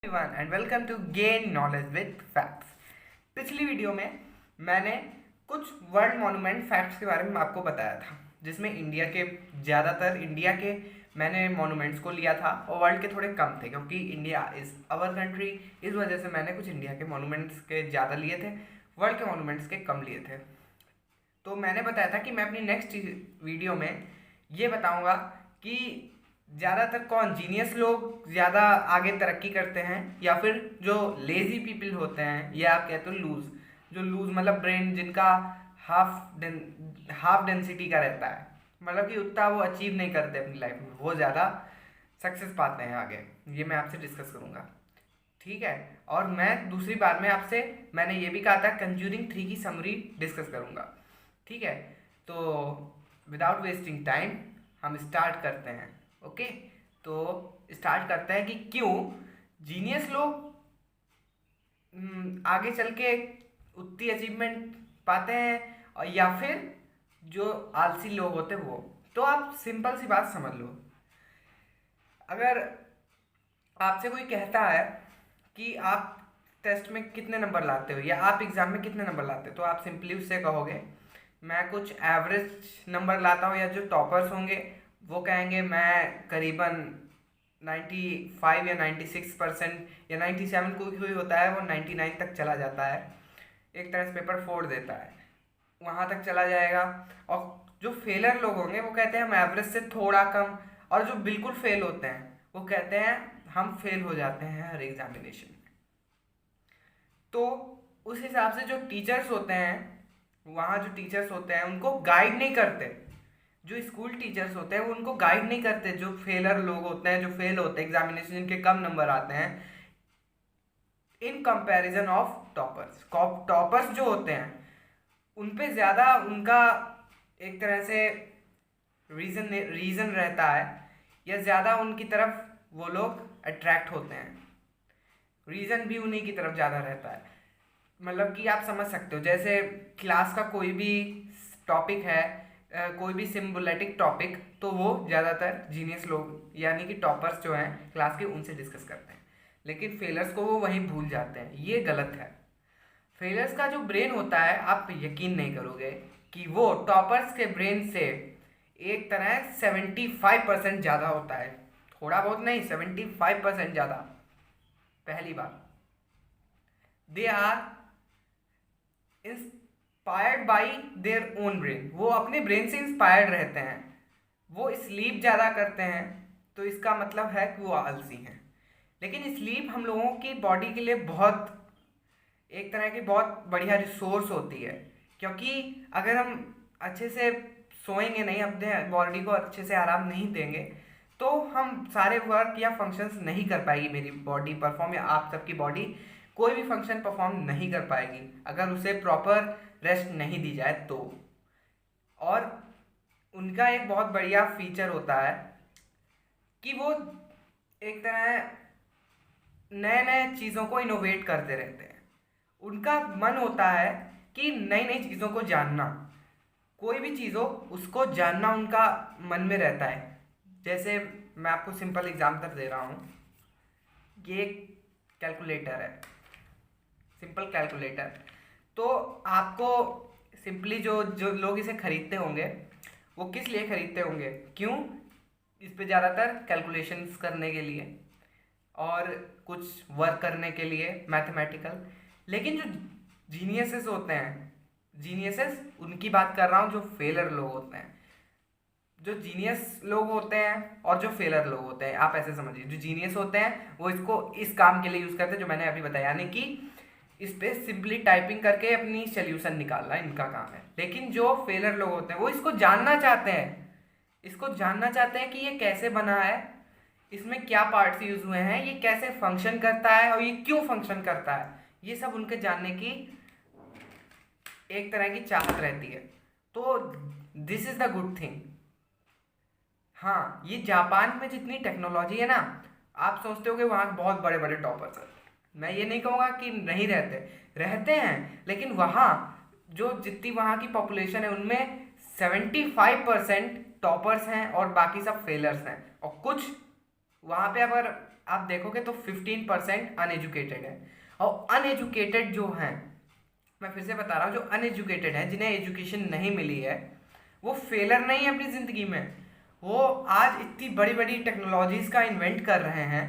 Everyone and welcome to gain knowledge with facts. पिछली video में मैंने कुछ वर्ल्ड मॉन्यूमेंट फैक्ट्स के बारे में आपको बताया था, जिसमें इंडिया के मैंने मॉन्यूमेंट्स को लिया था और वर्ल्ड के थोड़े कम थे, क्योंकि इंडिया इज़ आवर कंट्री। इस वजह से मैंने कुछ इंडिया के मॉन्यूमेंट्स के ज़्यादा लिए थे, वर्ल्ड के मॉन्यूमेंट्स के कम लिए थे। तो मैंने बताया था कि मैं अपनी नेक्स्ट वीडियो में ये बताऊँगा कि ज़्यादातर कौन जीनियस लोग ज़्यादा आगे तरक्की करते हैं, या फिर जो लेज़ी पीपल होते हैं, या आप कहते हो लूज़ मतलब ब्रेन जिनका हाफ डेंसिटी का रहता है, मतलब कि उतना वो अचीव नहीं करते अपनी लाइफ में, वो ज़्यादा सक्सेस पाते हैं आगे। ये मैं आपसे डिस्कस करूँगा, ठीक है। और मैं दूसरी बार में आपसे मैंने ये भी कहा था कंज्यूरिंग 3 की समरी डिस्कस करूँगा, ठीक है। तो विदाउट वेस्टिंग टाइम हम स्टार्ट करते हैं। ओके, तो स्टार्ट करते हैं कि क्यों जीनियस लोग आगे चल के उतनी अचीवमेंट पाते हैं, और या फिर जो आलसी लोग होते हैं वो। तो आप सिंपल सी बात समझ लो, अगर आपसे कोई कहता है कि आप टेस्ट में कितने नंबर लाते हो, या आप एग्ज़ाम में कितने नंबर लाते हो, तो आप सिंपली उससे कहोगे मैं कुछ एवरेज नंबर लाता हूँ, या जो टॉपर्स होंगे वो कहेंगे मैं करीबन 95 या 96% या 97, कोई होता है वो 99 तक चला जाता है, एक तरह से पेपर फोड़ देता है, वहाँ तक चला जाएगा। और जो फेलर लोग होंगे वो कहते हैं हम एवरेज से थोड़ा कम, और जो बिल्कुल फेल होते हैं वो कहते हैं हम फेल हो जाते हैं हर एग्जामिनेशन में। तो उस हिसाब से जो टीचर्स होते हैं, वहाँ जो टीचर्स होते हैं उनको गाइड नहीं करते, जो स्कूल टीचर्स होते हैं वो उनको गाइड नहीं करते, जो फेलर लोग होते हैं, जो फेल होते हैं एग्जामिनेशन, जिनके कम नंबर आते हैं, in comparison of toppers. Toppers जो होते हैं उन पे ज़्यादा उनका एक तरह से रीज़न रहता है, या ज़्यादा उनकी तरफ वो लोग अट्रैक्ट होते हैं, रीज़न भी उन्हीं की तरफ ज़्यादा रहता है। मतलब कि आप समझ सकते हो, जैसे क्लास का कोई भी टॉपिक है, कोई भी सिम्बोलेटिक टॉपिक, तो वो ज़्यादातर जीनियस लोग यानी कि टॉपर्स जो हैं क्लास के उनसे डिस्कस करते हैं, लेकिन फेलर्स को वो वहीं भूल जाते हैं। ये गलत है। फेलर्स का जो ब्रेन होता है, आप यकीन नहीं करोगे कि वो टॉपर्स के ब्रेन से एक तरह 75% ज़्यादा होता है, थोड़ा बहुत नहीं, 75% ज़्यादा। पहली बात, they are inspired by their own brain, वो अपने ब्रेन से इंस्पायर्ड रहते हैं, वो स्लीप ज़्यादा करते हैं, तो इसका मतलब है कि वो आलसी हैं। लेकिन स्लीप हम लोगों की बॉडी के लिए बहुत एक तरह की बहुत बढ़िया रिसोर्स होती है, क्योंकि अगर हम अच्छे से सोएंगे नहीं, अपने बॉडी को अच्छे से आराम नहीं देंगे, तो हम सारे वर्क या फंक्शंस नहीं कर पाएगी मेरी बॉडी परफॉर्म, या आप सबकी बॉडी कोई भी फंक्शन परफॉर्म नहीं कर पाएगी अगर उसे प्रॉपर रेस्ट नहीं दी जाए तो। और उनका एक बहुत बढ़िया फीचर होता है कि वो एक तरह नए नए चीज़ों को इनोवेट करते रहते हैं। उनका मन होता है कि नई नई चीज़ों को जानना, कोई भी चीज़ हो उसको जानना उनका मन में रहता है। जैसे मैं आपको सिंपल एग्जांपल दे रहा हूँ, ये कैलकुलेटर है, सिंपल कैलकुलेटर। तो आपको सिंपली जो जो लोग इसे खरीदते होंगे वो किस लिए खरीदते होंगे, क्यों? इस पे ज़्यादातर कैलकुलेशंस करने के लिए और कुछ वर्क करने के लिए, मैथमेटिकल। लेकिन जो जीनियसेस होते हैं, जीनियसेस उनकी बात कर रहा हूँ जो फेलर लोग होते हैं। जो जीनियस लोग होते हैं और जो फेलर लोग होते हैं, आप ऐसे समझिए, जो जीनियस होते हैं वो इसको इस काम के लिए यूज़ करते हैं जो मैंने अभी बताया, यानी कि इस पे सिंपली टाइपिंग करके अपनी सोल्यूशन निकालना इनका काम है। लेकिन जो फेलर लोग होते हैं वो इसको जानना चाहते हैं, इसको जानना चाहते हैं कि ये कैसे बना है, इसमें क्या पार्ट्स यूज हुए हैं, ये कैसे फंक्शन करता है और ये क्यों फंक्शन करता है, ये सब उनके जानने की एक तरह की चाहत रहती है। तो this is the good thing. हाँ, ये जापान में जितनी टेक्नोलॉजी है ना, आप सोचते हो कि वहाँ बहुत बड़े बड़े टॉपर्स हैं, मैं ये नहीं कहूँगा कि नहीं रहते, रहते हैं, लेकिन वहाँ जो जितनी वहाँ की पॉपुलेशन है उनमें 75% टॉपर्स हैं और बाकी सब फेलर्स हैं। और कुछ वहाँ पे अगर आप देखोगे तो 15% अनएजुकेटेड है। और अनएजुकेटेड जो हैं, मैं फिर से बता रहा हूँ, जो अनएजुकेटेड हैं, जिन्हें एजुकेशन नहीं मिली है, वो फेलर नहीं है अपनी ज़िंदगी में। वो आज इतनी बड़ी बड़ी टेक्नोलॉजीज़ का इन्वेंट कर रहे हैं।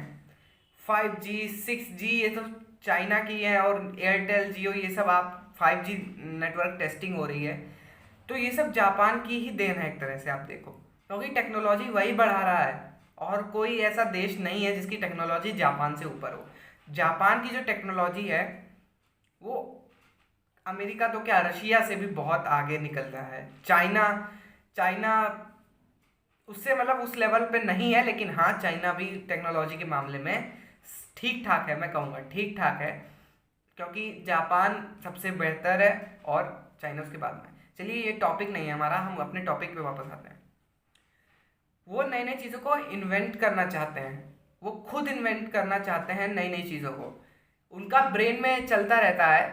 5G 6G ये तो चाइना की है, और एयरटेल जियो ये सब, आप 5G नेटवर्क टेस्टिंग हो रही है, तो ये सब जापान की ही देन है एक तरह से आप देखो, क्योंकि टेक्नोलॉजी वही बढ़ा रहा है। और कोई ऐसा देश नहीं है जिसकी टेक्नोलॉजी जापान से ऊपर हो। जापान की जो टेक्नोलॉजी है वो अमेरिका तो क्या, रशिया से भी बहुत आगे निकल रहा है। चाइना चाइना उससे मतलब उस लेवल पे नहीं है, लेकिन हाँ चाइना भी टेक्नोलॉजी के मामले में ठीक ठाक है, मैं कहूँगा ठीक ठाक है, क्योंकि जापान सबसे बेहतर है और चाइना उसके बाद में। चलिए ये टॉपिक नहीं है हमारा, हम अपने टॉपिक पे वापस आते हैं। वो नई नई चीज़ों को इन्वेंट करना चाहते हैं, वो खुद इन्वेंट करना चाहते हैं नई नई चीज़ों को। उनका ब्रेन में चलता रहता है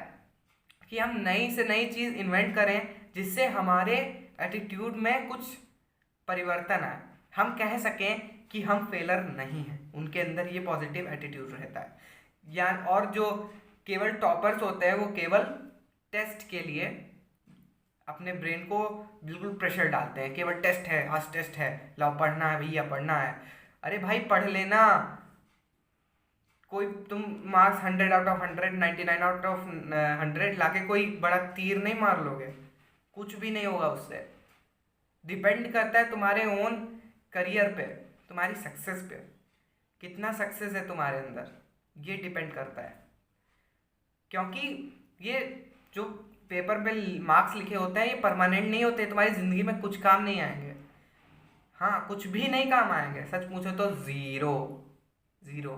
कि हम नई से नई चीज़ इन्वेंट करें जिससे हमारे एटीट्यूड में कुछ परिवर्तन आए, हम कह सकें कि हम फेलर नहीं हैं। उनके अंदर ये पॉजिटिव एटीट्यूड रहता है। या और जो केवल टॉपर्स होते हैं वो केवल टेस्ट के लिए अपने ब्रेन को बिल्कुल प्रेशर डालते हैं, केवल टेस्ट है, आज टेस्ट है, लाओ पढ़ना है भैया पढ़ना है। अरे भाई पढ़ लेना, कोई तुम मार्क्स 100/100 99/100 लाके कोई बड़ा तीर नहीं मार लोगे, कुछ भी नहीं होगा उससे। डिपेंड करता है तुम्हारे ओन करियर पे, तुम्हारी सक्सेस पे, कितना सक्सेस है तुम्हारे अंदर, ये डिपेंड करता है। क्योंकि ये जो पेपर पे मार्क्स लिखे होते हैं ये परमानेंट नहीं होते, तुम्हारी ज़िंदगी में कुछ काम नहीं आएंगे। हाँ कुछ भी नहीं काम आएंगे, सच पूछो तो ज़ीरो ज़ीरो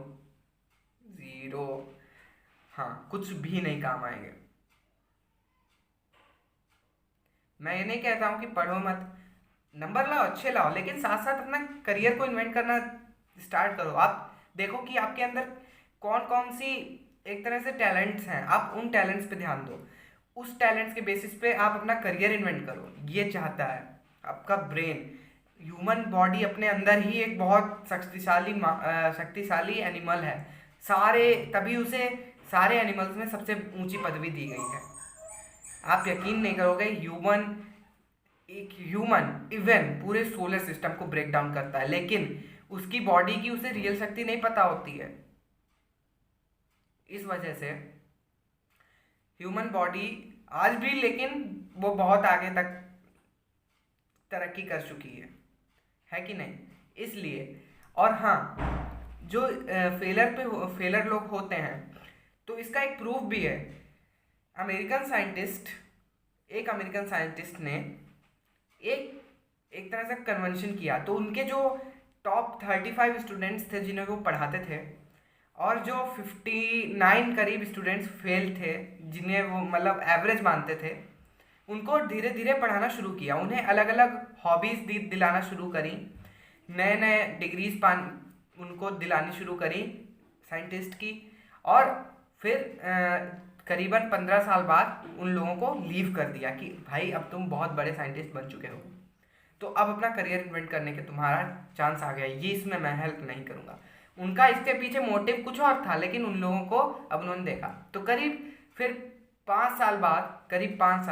ज़ीरो, हाँ कुछ भी नहीं काम आएंगे। मैं ये नहीं कहता हूँ कि पढ़ो मत, नंबर लाओ अच्छे लाओ, लेकिन साथ साथ अपना करियर को इन्वेंट करना स्टार्ट करो। आप देखो कि आपके अंदर कौन कौन सी एक तरह से टैलेंट्स हैं, आप उन टैलेंट्स पे ध्यान दो, उस टैलेंट्स के बेसिस पे आप अपना करियर इन्वेंट करो। ये चाहता है आपका ब्रेन। ह्यूमन बॉडी अपने अंदर ही एक बहुत शक्तिशाली एनिमल है, सारे तभी उसे सारे एनिमल्स में सबसे ऊंची पदवी दी गई है। आप यकीन नहीं करोगे, एक ह्यूमन इवन पूरे सोलर सिस्टम को ब्रेक डाउन करता है, लेकिन उसकी बॉडी की उसे रियल शक्ति नहीं पता होती है। इस वजह से ह्यूमन बॉडी आज भी, लेकिन वो बहुत आगे तक तरक्की कर चुकी है कि नहीं, इसलिए। और हाँ, जो फेलर लोग होते हैं, तो इसका एक प्रूफ भी है। एक अमेरिकन साइंटिस्ट ने एक तरह से कन्वेंशन किया, तो उनके जो टॉप 35 स्टूडेंट्स थे जिन्हें वो पढ़ाते थे, और जो 59 करीब स्टूडेंट्स फेल थे जिन्हें वो मतलब एवरेज मानते थे, उनको धीरे धीरे पढ़ाना शुरू किया। उन्हें अलग अलग हॉबीज़ दिलाना शुरू करी, नए नए डिग्रीज उनको दिलानी शुरू करी साइंटिस्ट की। और फिर करीबन 15 साल बाद उन लोगों को लीव कर दिया कि भाई अब तुम बहुत बड़े साइंटिस्ट बन चुके हो, तो अब अपना करियर इन्वेंट करने के तुम्हारा चांस आ गया, ये इसमें मैं हेल्प नहीं करूँगा। उनका इसके पीछे मोटिव कुछ और था, लेकिन उन लोगों को अब उन्होंने देखा, तो फिर 5 साल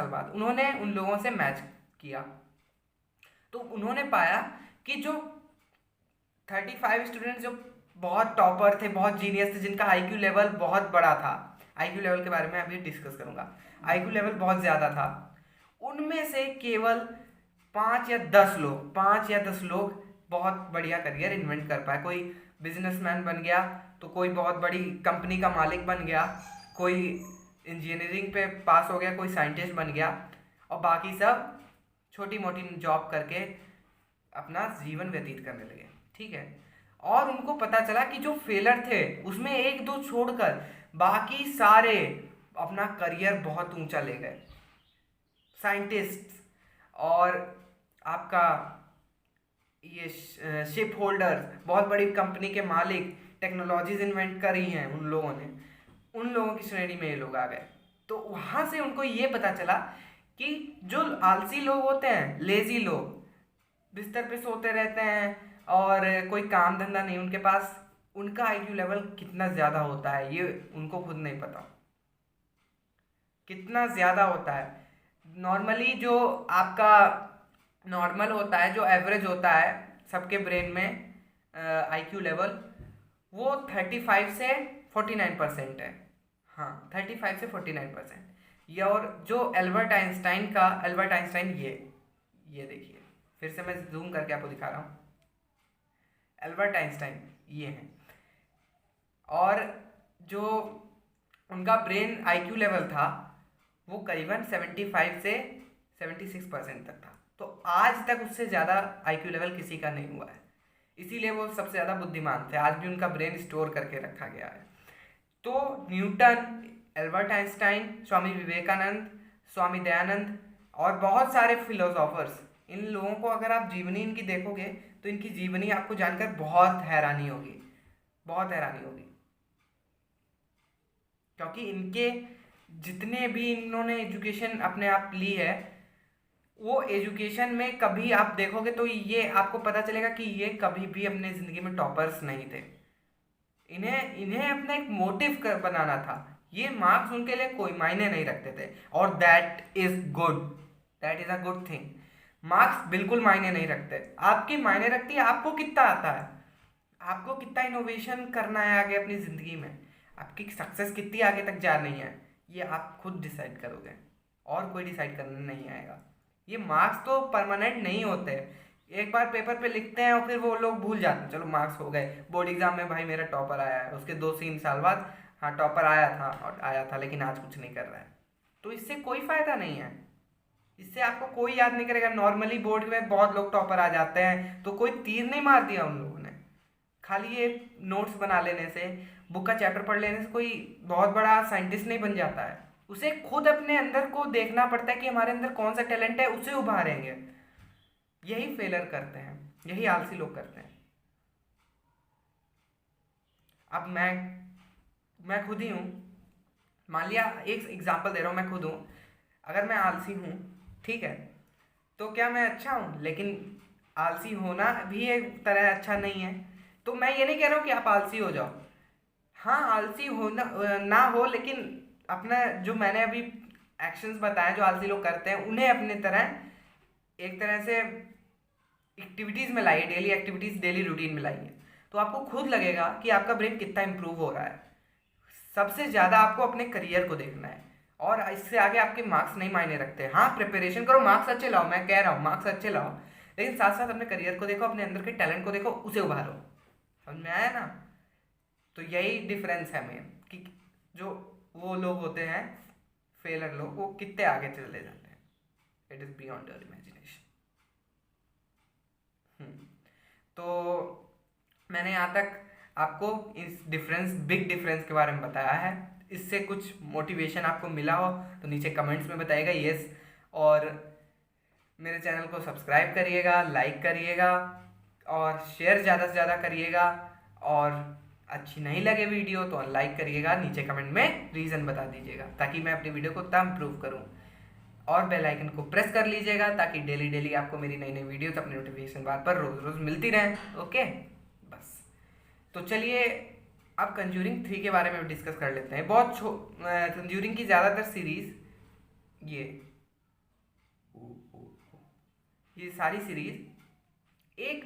बाद उन्होंने उन लोगों से मैच किया, तो उन्होंने पाया कि जो 35 स्टूडेंट्स जो बहुत टॉपर थे, बहुत जीनियस थे, जिनका आईक्यू लेवल बहुत बड़ा था, आईक्यू लेवल के बारे में अभी डिस्कस करूंगा, आईक्यू लेवल बहुत ज़्यादा था, उनमें से केवल 5 या 10 लोग बहुत बढ़िया करियर इन्वेंट कर पाए। कोई बिजनेसमैन बन गया, तो कोई बहुत बड़ी कंपनी का मालिक बन गया, कोई इंजीनियरिंग पे पास हो गया, कोई साइंटिस्ट बन गया, और बाकी सब छोटी मोटी जॉब करके अपना जीवन व्यतीत करने लगे। ठीक है, और उनको पता चला कि जो फेलर थे उसमें 1-2 छोड़कर बाकी सारे अपना करियर बहुत ऊंचा ले गए। साइंटिस्ट और आपका ये शिप होल्डर्स, बहुत बड़ी कंपनी के मालिक, टेक्नोलॉजीज इन्वेंट करी हैं उन लोगों ने, उन लोगों की श्रेणी में ये लोग आ गए। तो वहाँ से उनको ये पता चला कि जो आलसी लोग होते हैं, लेजी लोग, बिस्तर पे सोते रहते हैं और कोई काम धंधा नहीं उनके पास, उनका आईक्यू लेवल कितना ज़्यादा होता है ये उनको खुद नहीं पता, कितना ज़्यादा होता है। नॉर्मली जो आपका नॉर्मल होता है, जो एवरेज होता है सबके ब्रेन में आईक्यू लेवल, वो 35 से 49% है। हाँ, 35 से 49%। ये और जो एल्बर्ट आइंस्टाइन ये देखिए, फिर से मैं जूम करके आपको दिखा रहा हूँ। एल्बर्ट आइंस्टाइन ये हैं, और जो उनका ब्रेन आईक्यू लेवल था वो करीबन 75 से 76% तक था। तो आज तक उससे ज़्यादा आईक्यू लेवल किसी का नहीं हुआ है, इसीलिए वो सबसे ज़्यादा बुद्धिमान थे। आज भी उनका ब्रेन स्टोर करके रखा गया है। तो Newton, Albert Einstein, Swami Vivekananda, Swami Dayanand और बहुत सारे फिलोसोफर्स, इन लोगों को अगर आप जीवनी इनकी देखोगे तो इनकी जीवनी आपको जानकर बहुत हैरानी होगी, बहुत हैरानी होगी। क्योंकि इनके जितने भी इन्होंने एजुकेशन अपने आप ली है, वो एजुकेशन में कभी आप देखोगे तो ये आपको पता चलेगा कि ये कभी भी अपने ज़िंदगी में टॉपर्स नहीं थे। इन्हें इन्हें अपना एक मोटिव बनाना था। ये मार्क्स उनके लिए कोई मायने नहीं रखते थे, और that is good, that is a good thing. Marks बिल्कुल मायने नहीं रखते, आपकी मायने रखती है आपको कितना आता है, आपको कितना इनोवेशन करना है आगे अपनी ज़िंदगी में, आपकी सक्सेस कितनी आगे तक जानी है, ये आप खुद डिसाइड करोगे, और कोई डिसाइड करने नहीं आएगा। ये मार्क्स तो परमानेंट नहीं होते, एक बार पेपर पे लिखते हैं और फिर वो लोग भूल जाते हैं, चलो मार्क्स हो गए। बोर्ड एग्जाम में भाई मेरा टॉपर आया है, उसके 2-3 साल बाद हाँ टॉपर आया था लेकिन आज कुछ नहीं कर रहा है, तो इससे कोई फ़ायदा नहीं है, इससे आपको कोई याद नहीं करेगा। नॉर्मली बोर्ड में बहुत लोग टॉपर आ जाते हैं, तो कोई तीर नहीं मार दिया उन लोगों ने, खाली ये नोट्स बना लेने से, बुक का चैप्टर पढ़ लेने से कोई बहुत बड़ा साइंटिस्ट नहीं बन जाता है। उसे खुद अपने अंदर को देखना पड़ता है कि हमारे अंदर कौन सा टैलेंट है, उसे उभारेंगे। यही फेलर करते हैं, यही आलसी लोग करते हैं। अब मैं खुद ही हूँ, मान लिया एक एग्जांपल दे रहा हूँ, मैं खुद हूँ। अगर मैं आलसी हूँ, ठीक है, तो क्या मैं अच्छा हूँ? लेकिन आलसी होना भी एक तरह अच्छा नहीं है। तो मैं ये नहीं कह रहा हूँ कि आप आलसी हो जाओ, हाँ आलसी होना ना हो, लेकिन अपना जो मैंने अभी एक्शंस बताए जो आलसी लोग करते हैं, उन्हें अपने तरह एक तरह से एक्टिविटीज़ में लाइए, डेली एक्टिविटीज़, डेली रूटीन में लाइए, तो आपको खुद लगेगा कि आपका ब्रेन कितना इम्प्रूव हो रहा है। सबसे ज़्यादा आपको अपने करियर को देखना है, और इससे आगे आपके मार्क्स नहीं मायने रखते। हाँ प्रिपरेशन करो, मार्क्स अच्छे लाओ, मैं कह रहा हूँ मार्क्स अच्छे लाओ, लेकिन साथ साथ अपने करियर को देखो, अपने अंदर के टैलेंट को देखो, उसे उभारो। समझ में आया ना? तो यही डिफरेंस है मेन, कि जो वो लोग होते हैं फेलर लोग, वो कितने आगे चले जाते हैं। It is beyond your imagination. तो मैंने यहाँ तक आपको इस बिग डिफरेंस के बारे में बताया है। इससे कुछ मोटिवेशन आपको मिला हो तो नीचे कमेंट्स में बताइएगा येस, और मेरे चैनल को सब्सक्राइब करिएगा, लाइक करिएगा और शेयर ज़्यादा से ज़्यादा करिएगा, और अच्छी नहीं लगे वीडियो तो अनलाइक करिएगा, नीचे कमेंट में रीज़न बता दीजिएगा ताकि मैं अपनी वीडियो को तब इम्प्रूव करूँ। और बेल आइकन को प्रेस कर लीजिएगा ताकि डेली आपको मेरी नई नई वीडियोस अपने नोटिफिकेशन बार पर रोज़ रोज़ मिलती रहें। ओके, बस तो चलिए अब कंज्यूरिंग 3 के बारे में डिस्कस कर लेते हैं। कंज्यूरिंग की ज़्यादातर सीरीज़ ये सारी सीरीज़ एक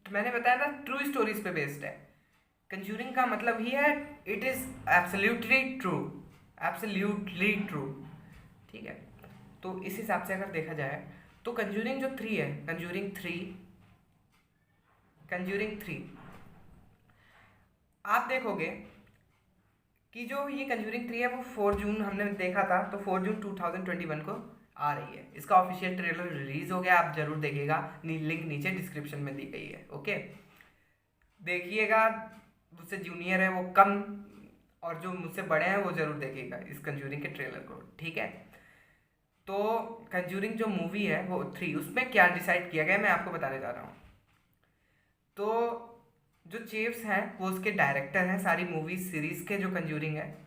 मैंने बताया था ट्रू स्टोरीज पे बेस्ड है। कंज्यूरिंग का मतलब ही है it is absolutely true, absolutely true, ठीक है। तो इस हिसाब से अगर देखा जाए तो कंज्यूरिंग जो 3 है, कंज्यूरिंग 3 आप देखोगे कि जो ये कंज्यूरिंग 3 है वो 4 जून हमने देखा था, तो 4 जून 2021 को आ रही है। इसका ऑफिशियल ट्रेलर रिलीज हो गया, आप जरूर देखिएगा, लिंक नीचे डिस्क्रिप्शन में दी गई है। ओके, देखिएगा, मुझसे जूनियर है वो कम, और जो मुझसे बड़े हैं वो जरूर देखिएगा इस कंज्यूरिंग के ट्रेलर को, ठीक है। तो कंज्यूरिंग जो मूवी है वो 3, उसमें क्या डिसाइड किया गया मैं आपको बताने जा रहा हूँ। तो जो चेव्स हैं वो उसके डायरेक्टर हैं सारी मूवी सीरीज़ के जो कंज्यूरिंग है।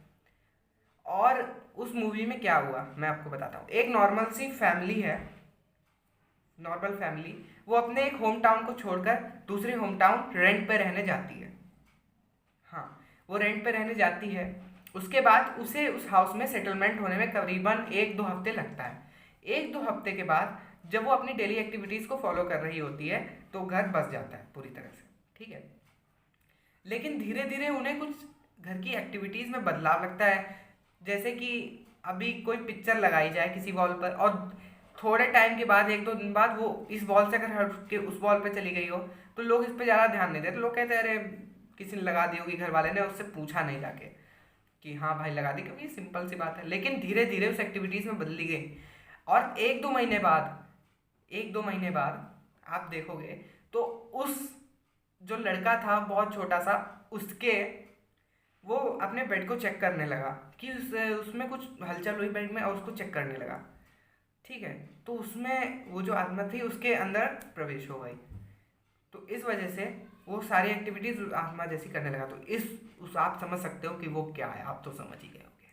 और उस मूवी में क्या हुआ मैं आपको बताता हूँ। एक नॉर्मल सी फैमिली है, नॉर्मल फैमिली, वो अपने एक होम टाउन को छोड़कर दूसरे होम टाउन रेंट पे रहने जाती है। वो रेंट पे रहने जाती है। उसके बाद उसे उस हाउस में सेटलमेंट होने में करीबन 1-2 हफ्ते लगता है। 1-2 हफ्ते के बाद जब वो अपनी डेली एक्टिविटीज़ को फॉलो कर रही होती है तो घर बस जाता है पूरी तरह से, ठीक है। लेकिन धीरे धीरे उन्हें कुछ घर की एक्टिविटीज़ में बदलाव लगता है। जैसे कि अभी कोई पिक्चर लगाई जाए किसी वॉल पर, और थोड़े टाइम के बाद 1-2 दिन बाद वो इस वॉल से अगर हट के उस वॉल पे चली गई हो तो लोग इस पर ज़्यादा ध्यान नहीं देते। लोग कहते हैं अरे किसी ने लगा दी होगी, घर वाले ने, उससे पूछा नहीं जाके कि हाँ भाई लगा दी, क्योंकि सिंपल सी बात है। लेकिन धीरे धीरे उस एक्टिविटीज़ में बदली गई, और 1-2 महीने बाद आप देखोगे तो उस जो लड़का था बहुत छोटा सा, उसके वो अपने बेड को चेक करने लगा कि उसमें कुछ हलचल हुई बेड में, और उसको चेक करने लगा, ठीक है। तो उसमें वो जो आत्मा थी उसके अंदर प्रवेश हो गई। तो इस वजह से वो सारी एक्टिविटीज आत्मा जैसी करने लगा। तो उस आप समझ सकते हो कि वो क्या है, आप तो समझ ही गए होंगे।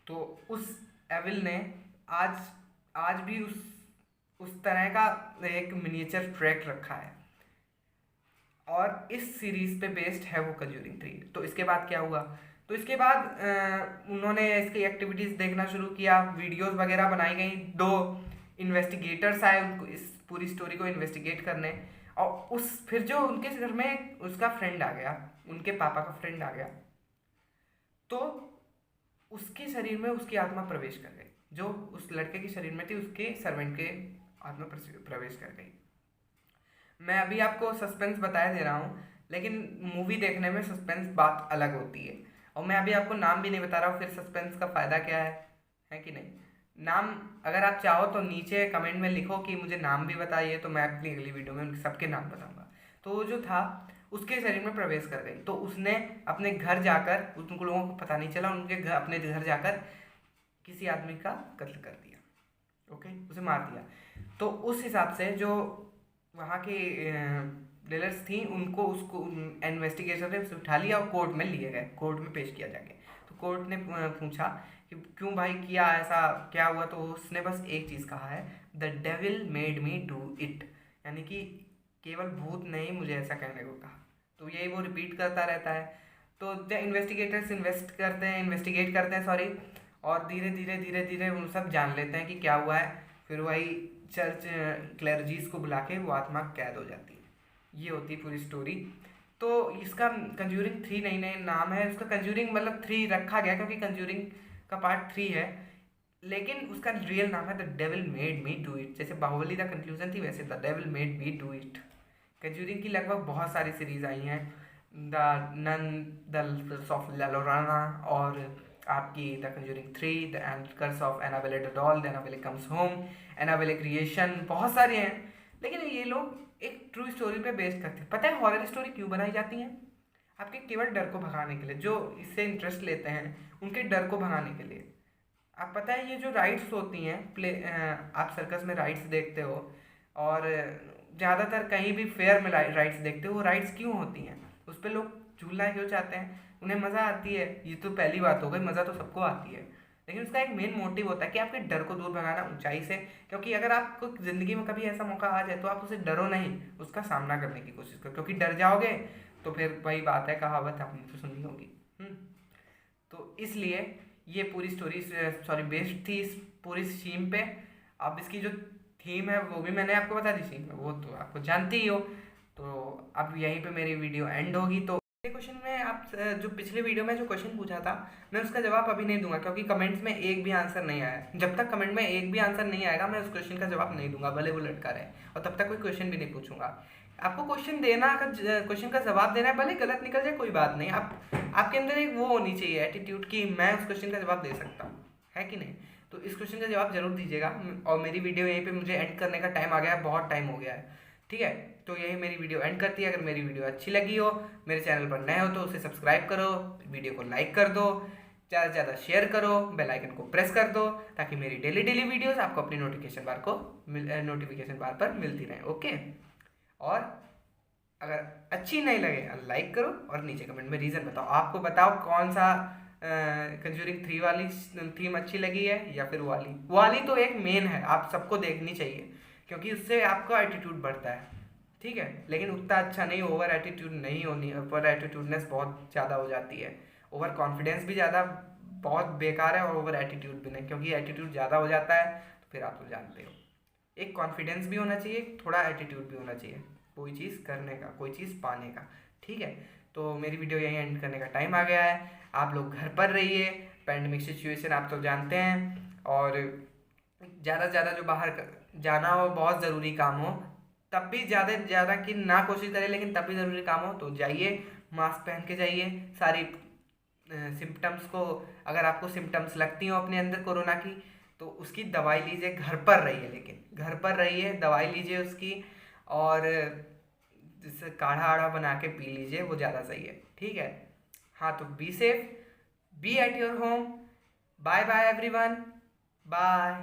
तो उस एविल ने आज आज भी उस तरह का एक मिनिएचर ट्रैक रखा है, और इस सीरीज पे बेस्ड है वो कंज्यूरिंग 3। तो इसके बाद क्या हुआ, तो इसके बाद उन्होंने इसकी एक्टिविटीज़ देखना शुरू किया, वीडियोस वगैरह बनाई गई, 2 इन्वेस्टिगेटर्स आए उनको इस पूरी स्टोरी को इन्वेस्टिगेट करने। और फिर जो उनके घर में उसका फ्रेंड आ गया, उनके पापा का फ्रेंड आ गया, तो उसके शरीर में उसकी आत्मा प्रवेश कर गई। जो उस लड़के के शरीर में थी उसके सर्वेंट के आत्मा प्रवेश कर गई। मैं अभी आपको सस्पेंस बताया दे रहा हूँ, लेकिन मूवी देखने में सस्पेंस बात अलग होती है। और मैं अभी आपको नाम भी नहीं बता रहा हूँ, फिर सस्पेंस का फ़ायदा क्या है कि नहीं। नाम अगर आप चाहो तो नीचे कमेंट में लिखो कि मुझे नाम भी बताइए, तो मैं अपनी अगली वीडियो में उनके सबके नाम बताऊँगा। तो वो जो था उसके शरीर में प्रवेश कर गई, तो उसने अपने घर जाकर, उन लोगों को पता नहीं चला, उनके घर अपने घर जाकर किसी आदमी का कत्ल कर दिया, ओके, उसे मार दिया। तो उस हिसाब से जो वहाँ की डीलर्स थी उनको उसको इन्वेस्टिगेशन से उठा लिया और कोर्ट में लिए गए, कोर्ट में पेश किया जाके। तो कोर्ट ने पूछा कि क्यों भाई किया, ऐसा क्या हुआ। तो उसने बस एक चीज़ कहा है, the devil made me do it, यानी कि केवल भूत ने ही मुझे ऐसा कहने को कहा। तो यही वो रिपीट करता रहता है। तो जब इन्वेस्टिगेटर्स इन्वेस्टिगेट करते हैं सॉरी, और धीरे धीरे धीरे धीरे उन सब जान लेते हैं कि क्या हुआ है। फिर वही चर्च क्लर्जीज को बुला के वो आत्मा कैद हो जाती है। ये होती है पूरी स्टोरी। तो इसका कंज्यूरिंग 3 नहीं नाम है उसका, कंज्यूरिंग मतलब 3 रखा गया क्योंकि कंज्यूरिंग का पार्ट 3 है, लेकिन उसका रियल नाम है the devil made me do it. जैसे बाहुबली द कंक्लूजन थी, वैसे the devil made me do it. Conjuring की लगभग बहुत सारी सीरीज आई हैं, the nun, the of La Llorona, और आपकी the conjuring 3, the curse of Annabelle the doll, the Annabelle comes home, Annabelle creation, बहुत सारे हैं। लेकिन ये लोग एक ट्रू स्टोरी पे बेस्ड करते हैं। पता है हॉरर स्टोरी क्यों बनाई जाती हैं? आपके केवल डर को भगाने के लिए। जो इससे इंटरेस्ट लेते हैं उनके डर को भगाने के लिए। आप पता है ये जो राइड्स होती हैं, आप सर्कस में राइड्स देखते हो, और ज़्यादातर कहीं भी फेयर में राइड्स देखते हो, वो राइड्स क्यों होती हैं? उस पर लोग झूलना क्यों चाहते हैं? उन्हें मज़ा आती है। ये तो पहली बात हो गई, मज़ा तो सबको आती है, लेकिन उसका एक मेन मोटिव होता है कि आपके डर को दूर भगाना ऊंचाई से। क्योंकि अगर आपको ज़िंदगी में कभी ऐसा मौका आ जाए तो आप उसे डरो नहीं, उसका सामना करने की कोशिश करो। क्योंकि डर जाओगे तो फिर वही बात है, कहावत आपने तो सुनी होगी। तो इसलिए ये पूरी स्टोरी सॉरी बेस्ड थी इस पूरी थीम पे। अब इसकी जो थीम है वो भी मैंने आपको बता दी थी, वो तो आपको जानती ही हो। तो अब यहीं पे मेरी वीडियो एंड होगी। तो क्वेश्चन में आप जो पिछले वीडियो में जो क्वेश्चन पूछा था, मैं उसका जवाब अभी नहीं दूंगा, क्योंकि कमेंट्स में एक भी आंसर नहीं आया। जब तक कमेंट में एक भी आंसर नहीं आएगा मैं उस क्वेश्चन का जवाब नहीं दूंगा, भले वो लटका रहे, और तब तक कोई क्वेश्चन भी नहीं पूछूंगा। आपको क्वेश्चन देना, अगर क्वेश्चन का जवाब देना है, भले गलत निकल जाए कोई बात नहीं, आपके अंदर एक वो होनी चाहिए एटीट्यूड कि मैं उस क्वेश्चन का जवाब दे सकता हूँ, है कि नहीं। तो इस क्वेश्चन का जवाब जरूर दीजिएगा। और मेरी वीडियो यहीं पे मुझे एंड करने का टाइम आ गया है, बहुत टाइम हो गया है, ठीक है। तो यही मेरी वीडियो एंड करती है। अगर मेरी वीडियो अच्छी लगी हो, मेरे चैनल पर नए हो तो उसे सब्सक्राइब करो, वीडियो को लाइक कर दो, ज़्यादा से ज़्यादा शेयर करो, बेल आइकन को प्रेस कर दो, ताकि मेरी डेली वीडियोस आपको अपनी नोटिफिकेशन बार पर मिलती रहे, ओके। और अगर अच्छी नहीं लगे लाइक करो, और नीचे कमेंट में रीज़न बताओ। आपको बताओ कौन सा कंज्यूरिंग 3 वाली थीम अच्छी लगी है या फिर वाली तो एक मेन है, आप सबको देखनी चाहिए, क्योंकि उससे आपका एटीट्यूड बढ़ता है। ठीक है, लेकिन उतना अच्छा नहीं, ओवर एटीट्यूड नहीं होनी, ओवर एटीट्यूडनेस बहुत ज़्यादा हो जाती है। ओवर कॉन्फिडेंस भी ज़्यादा बहुत बेकार है, और ओवर एटीट्यूड भी नहीं, क्योंकि एटीट्यूड ज़्यादा हो जाता है तो फिर आप तो जानते हो। एक कॉन्फिडेंस भी होना चाहिए, थोड़ा एटीट्यूड भी होना चाहिए, कोई चीज़ करने का, कोई चीज़ पाने का। ठीक है, तो मेरी वीडियो यहीं एंड करने का टाइम आ गया है। आप लोग घर पर रहिए, पैंडमिक सिचुएशन आप तो जानते हैं, और ज़्यादा से ज़्यादा जो बाहर जाना हो, बहुत ज़रूरी काम हो, तब भी ज़्यादा से ज़्यादा की ना कोशिश करें, लेकिन तब भी ज़रूरी काम हो तो जाइए, मास्क पहन के जाइए। सारी सिम्टम्स को, अगर आपको सिम्टम्स लगती हो अपने अंदर कोरोना की, तो उसकी दवाई लीजिए, घर पर रहिए, लेकिन घर पर रहिए, दवाई लीजिए उसकी, और जिससे काढ़ा आढ़ा बना के पी लीजिए, वो ज़्यादा सही है। ठीक है, हाँ, तो be safe, be at your home. Bye bye everyone, bye.